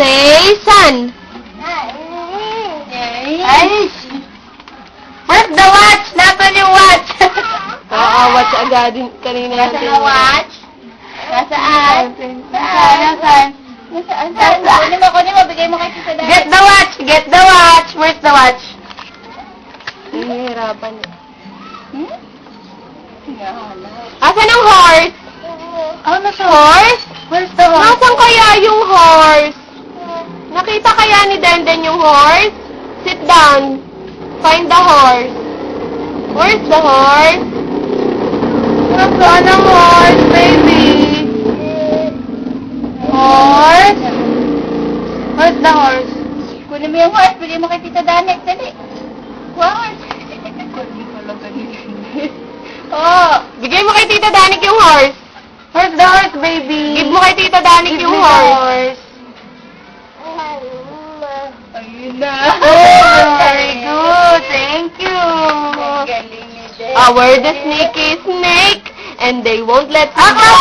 Say sun. Ay! Where's the watch? Nasaan yung watch? Watch agad din kanina Nasaan natin. ang watch? Nasaan? Nasaan? Kunin mo, bigay mo kay Tita Dani. Get the watch! Get the watch! Where's the watch? Hihirapan. Asan ang horse? Oh, nasa horse? Where's the horse? Nasaan kaya yung horse? Nakita kaya ni Denden yung horse? Sit down. Find the horse. Where's the horse? Nasaan ang horse, baby? Horse? Where's the horse? Kunin mo yung horse, bigay mo kay Tita Dani. Dali. Horse. Oh, bigay mo kay Tita Danik yung horse. Where's the horse, baby? Give mo kay Tita Danik Give yung me the horse. Ayun na. Oh, Very good. Thank you. We're the sneaky snake, and they won't let you Ako!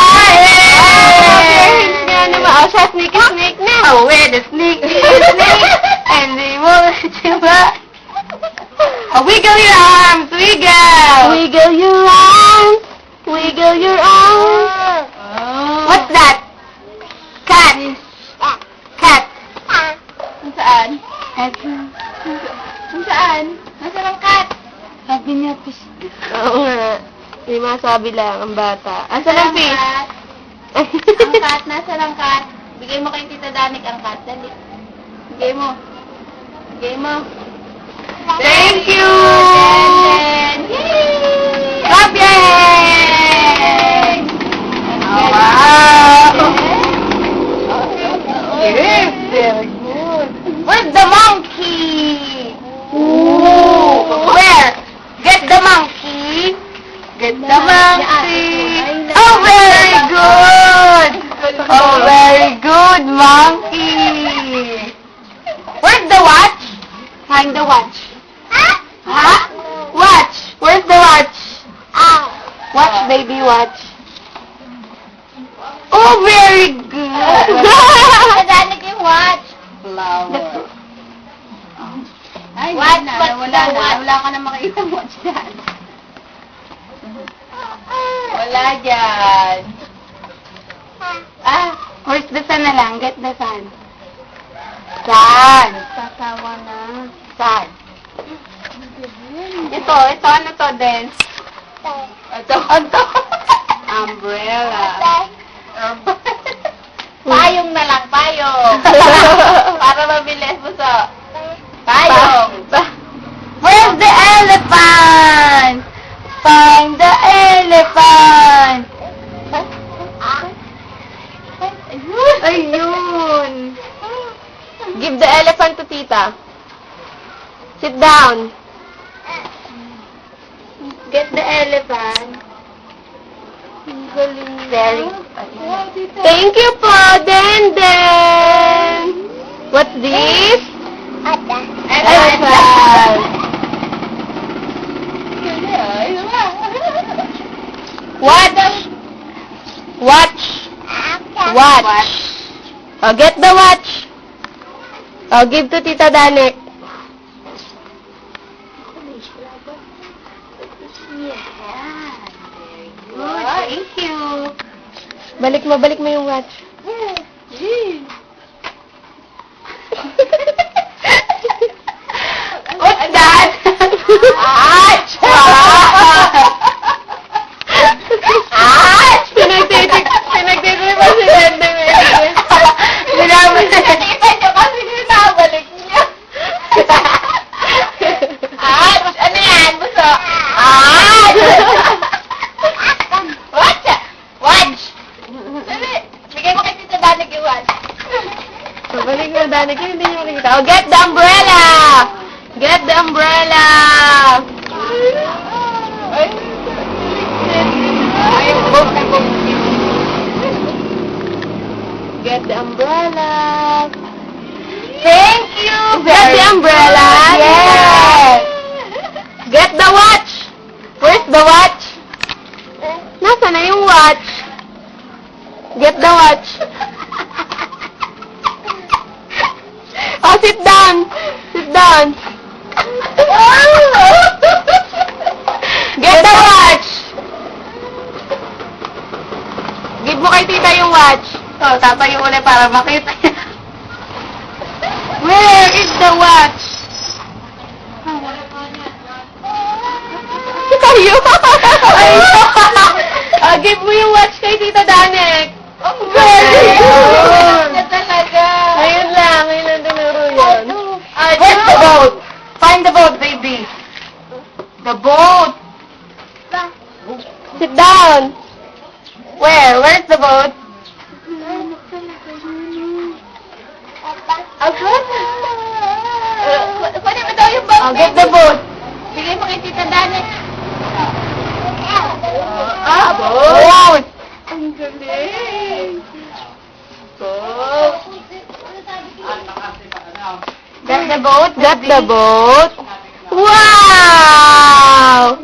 Nga naman. Siya sneaky snake na. We're the sneaky snake, and they won't let you back. Wiggle your arms, wiggle. Wiggle your arms. Wiggle your arms. What's that? Cat. Cat. Saan? Cat. Saan? Nasaan ang cat? Sabi niya, fish. Oo nga. May masabi lang ang bata. Asan ang fish? Ang cat, nasaan ang cat? Bigay mo kay Tita Danik ang cat. Dali. Bigay mo. Bigay mo. Thank you! Yay! Clap your hands! Wow! Yes, very good. Where's the monkey? Ooh. Where? Get the monkey. Get the monkey. Oh, very good. Oh, very good, monkey. Where's the watch? Find the watch. Huh? Watch. Where's the watch? Watch, baby, watch. Oh, very good. Nadaanig yung watch. Flower. Ay, watch, wala ka na makita watch dyan. Wala dyan. Where's the sun na lang? Get the sun. Sun. Sasawa na. Sun. Ito, ano to din? Ito. Umbrella. Payong na lang, payong. Para mabilis mo sa payong. Where's the elephant? Find the elephant. Ayun. Give the elephant to Tita. Sit down. Get the elephant. Very good. Thank you po, Denden. What's this? Elephant. Watch. Watch. Watch. Oh, get the watch. Oh, give to Tita Danik. Good. Thank you. Balik mo yung watch. What's that? Ouch! Ouch! Pinagtitik pa si Denden. Nakita niyo kasi binabalik niya. Ouch! Ano yan? Buso? Ouch! Watch! Watch! Dali! Bigay mo kay Tita Danik yung watch. Balik mo, Danik. Hindi niyo makikita. Oh, get the umbrella! Get the umbrella! Get the umbrella! Thank you! Get the umbrella! Yes! Get the watch! Where's the watch? Nasaan na yung watch? Get the watch! Oh, sit down. Sit down. Get the watch. Give mo kay tita yung watch. So, tatayo ulit para makita niya. Where is the watch? Tayo. Give mo yung watch kay tita Danek. Very good. Na talaga. Ngayon lang tinuro yun. Where's the boat? Find the boat, baby. The boat. Sit down. Where? Where's the boat? Pwede mo daw yung boat, Oh, get the boat. Bigay mo kay Tita Danet. Boat. Ang galing. Get the boat. Get the boat. Wow!